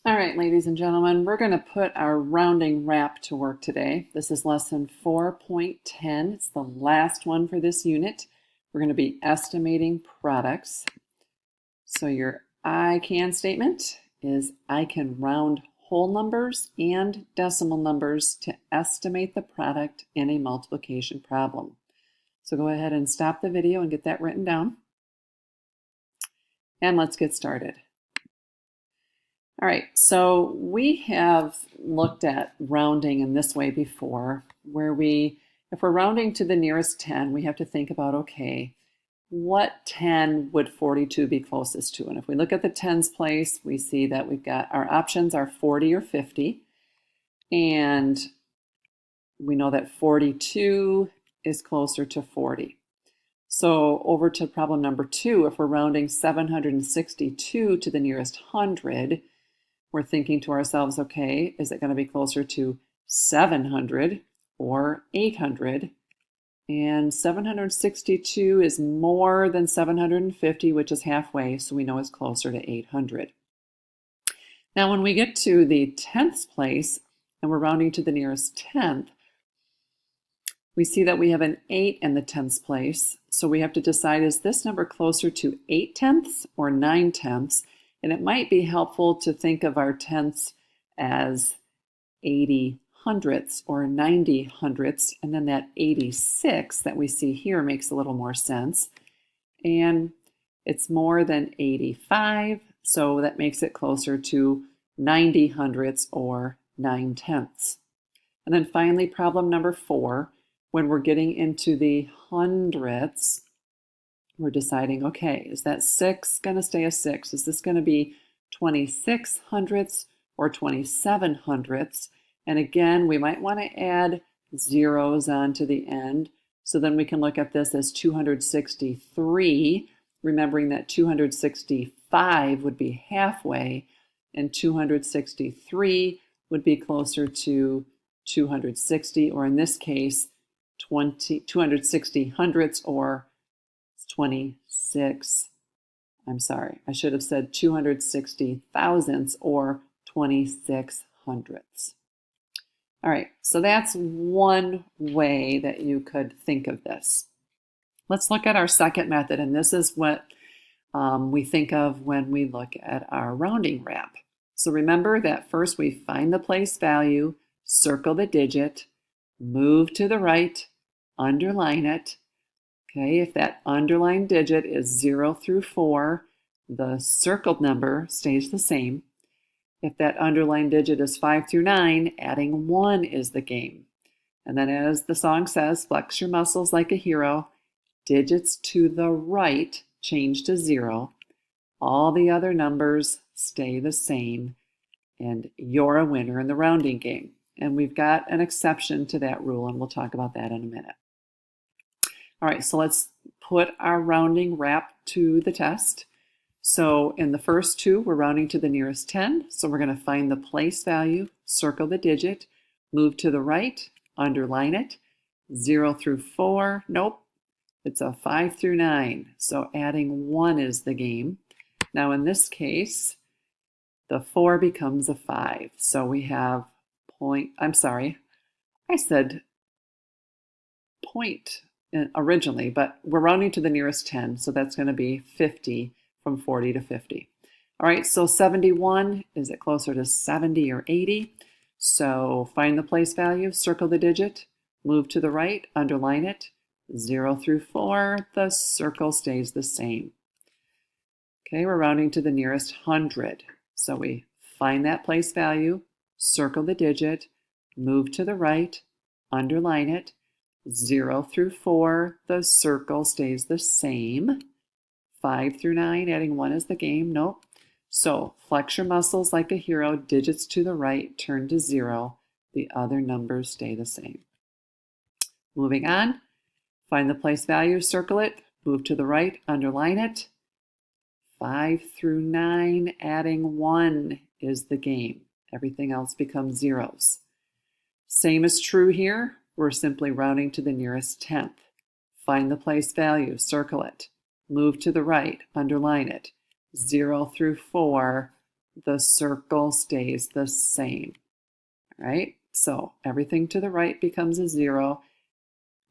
All right, ladies and gentlemen, we're going to put our rounding wrap to work today. This is lesson 4.10. It's the last one for this unit. We're going to be estimating products. So your I can statement is I can round whole numbers and decimal numbers to estimate the product in a multiplication problem. So go ahead and stop the video and get that written down. And let's get started. All right, so we have looked at rounding in this way before, where if we're rounding to the nearest 10, we have to think about, okay, what 10 would 42 be closest to? And if we look at the tens place, we see that we've got our options are 40 or 50. And we know that 42 is closer to 40. So over to problem number 2, if we're rounding 762 to the nearest 100, we're thinking to ourselves, okay, is it going to be closer to 700 or 800? And 762 is more than 750, which is halfway, so we know it's closer to 800. Now, when we get to the tenths place, and we're rounding to the nearest tenth, we see that we have an 8 in the tenths place, so we have to decide, is this number closer to 8 tenths or 9 tenths? And it might be helpful to think of our tenths as 80 hundredths or 90 hundredths, and then that 86 that we see here makes a little more sense. And it's more than 85, so that makes it closer to 90 hundredths or 9 tenths. And then finally, problem number 4, when we're getting into the hundredths, we're deciding, okay, is that 6 going to stay a 6? Is this going to be 26 hundredths or 27 hundredths? And again, we might want to add zeros onto the end. So then we can look at this as 263, remembering that 265 would be halfway, and 263 would be closer to 260, or in this case, 260 hundredths or 26, I'm sorry, I should have said 260 thousandths or 26 hundredths. All right, so that's one way that you could think of this. Let's look at our second method, and this is what we think of when we look at our rounding wrap. So remember that first we find the place value, circle the digit, move to the right, underline it. Okay, if that underlined digit is 0 through 4, the circled number stays the same. If that underlined digit is 5 through 9, adding 1 is the game. And then as the song says, flex your muscles like a hero. Digits to the right change to 0. All the other numbers stay the same. And you're a winner in the rounding game. And we've got an exception to that rule, and we'll talk about that in a minute. All right, so let's put our rounding wrap to the test. So in the first two, we're rounding to the nearest 10. So we're going to find the place value, circle the digit, move to the right, underline it. 0 through 4, nope, it's a 5 through 9. So adding 1 is the game. Now in this case, the 4 becomes a 5. So we have I said point originally, but we're rounding to the nearest 10, so that's going to be 50 from 40 to 50. All right, so 71, is it closer to 70 or 80? So find the place value, circle the digit, move to the right, underline it. 0 through 4, the circle stays the same. Okay, we're rounding to the nearest 100. So we find that place value, circle the digit, move to the right, underline it. 0 through 4, the circle stays the same. 5 through 9, adding 1 is the game. Nope. So flex your muscles like a hero. Digits to the right turn to 0. The other numbers stay the same. Moving on, find the place value, circle it, move to the right, underline it. 5 through 9, adding 1 is the game. Everything else becomes zeros. Same is true here. We're simply rounding to the nearest tenth. Find the place value, circle it, move to the right, underline it. 0 through 4, the circle stays the same. All right, so everything to the right becomes a 0.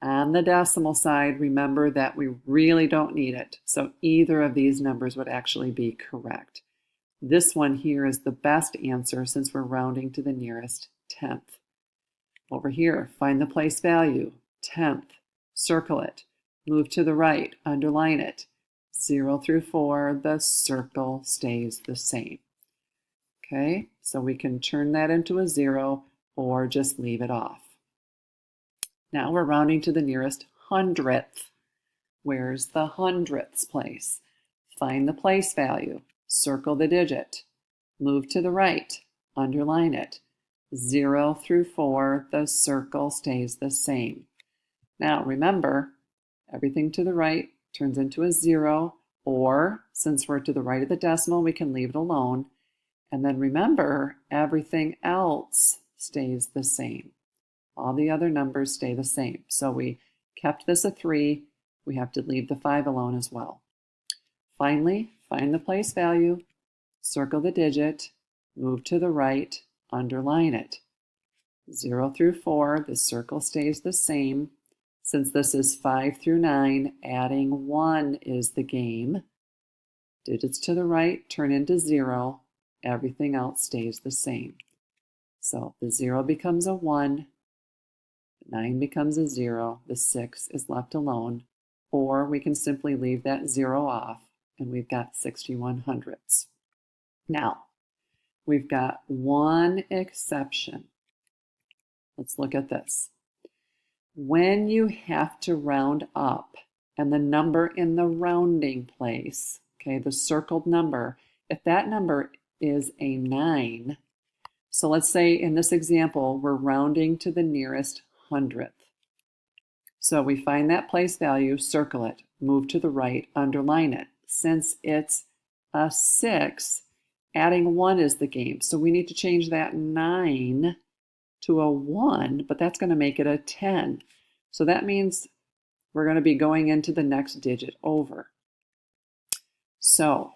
On the decimal side, remember that we really don't need it. So either of these numbers would actually be correct. This one here is the best answer since we're rounding to the nearest tenth. Over here, find the place value, tenth, circle it, move to the right, underline it. 0 through 4, the circle stays the same. Okay, so we can turn that into a 0 or just leave it off. Now we're rounding to the nearest hundredth. Where's the hundredths place? Find the place value, circle the digit, move to the right, underline it. 0 through 4, the circle stays the same. Now remember, everything to the right turns into a 0, or since we're to the right of the decimal, we can leave it alone. And then remember, everything else stays the same. All the other numbers stay the same. So we kept this a 3. We have to leave the 5 alone as well. Finally, find the place value, circle the digit, move to the right, underline it. 0 through 4, the circle stays the same. Since this is 5 through 9, adding 1 is the game. Digits to the right turn into 0. Everything else stays the same. So the 0 becomes a 1. 9 becomes a 0, the 6 is left alone, or we can simply leave that 0 off, and we've got 61 hundredths. Now, we've got one exception. Let's look at this. When you have to round up, and the number in the rounding place, okay, the circled number, if that number is a 9, so let's say in this example, we're rounding to the nearest hundredth. So we find that place value, circle it, move to the right, underline it. Since it's a 6, adding 1 is the game. So we need to change that 9 to a 1, but that's going to make it a 10. So that means we're going to be going into the next digit over. So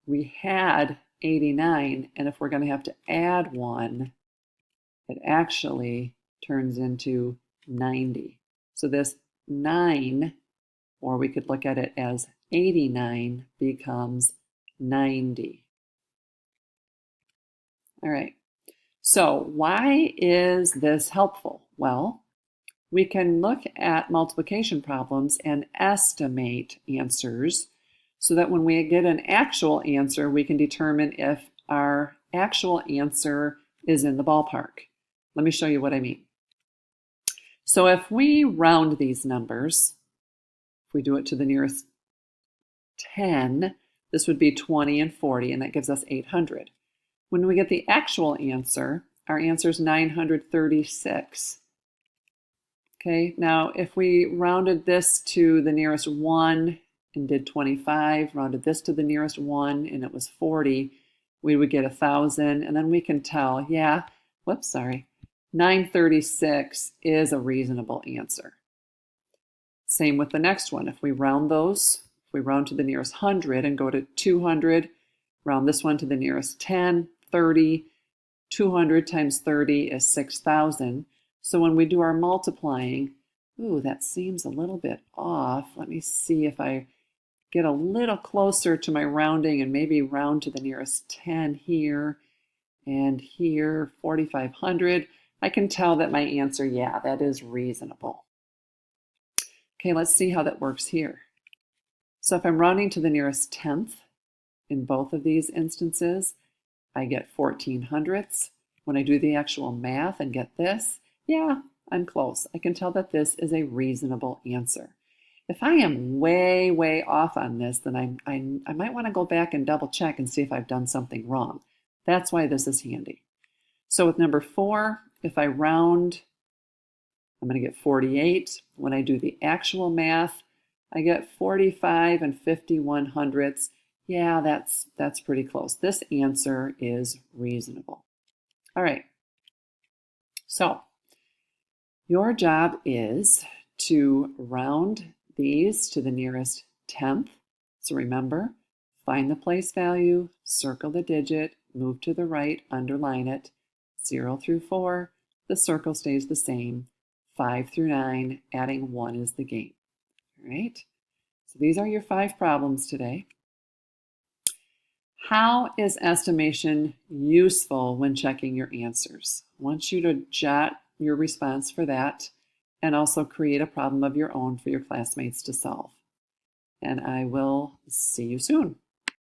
we had 89, and if we're going to have to add 1, it actually turns into 90. So this 9, or we could look at it as 89, becomes 90. All right, so why is this helpful? Well, we can look at multiplication problems and estimate answers so that when we get an actual answer, we can determine if our actual answer is in the ballpark. Let me show you what I mean. So if we round these numbers, if we do it to the nearest 10, this would be 20 and 40, and that gives us 800. When we get the actual answer, our answer is 936. Okay, now if we rounded this to the nearest 1 and did 25, rounded this to the nearest 1 and it was 40, we would get 1,000, and then we can tell, yeah, 936 is a reasonable answer. Same with the next one. If we round those, if we round to the nearest 100 and go to 200, round this one to the nearest 10, 30, 200 times 30 is 6,000. So when we do our multiplying, ooh, that seems a little bit off. Let me see if I get a little closer to my rounding and maybe round to the nearest 10 here and here, 4,500. I can tell that my answer, yeah, that is reasonable. Okay, let's see how that works here. So if I'm rounding to the nearest tenth in both of these instances, I get 14 hundredths. When I do the actual math and get this, yeah, I'm close. I can tell that this is a reasonable answer. If I am way, way off on this, then I might want to go back and double check and see if I've done something wrong. That's why this is handy. So with number 4, if I round, I'm going to get 48. When I do the actual math, I get 45 and 51 hundredths. Yeah, that's pretty close. This answer is reasonable. All right. So your job is to round these to the nearest tenth. So remember, Find the place value, circle the digit, move to the right, underline it. 0 through 4, the circle stays the same. 5 through 9, adding 1 is the game. All right, so these are your 5 problems today. How is estimation useful when checking your answers? I want you to jot your response for that and also create a problem of your own for your classmates to solve. And I will see you soon.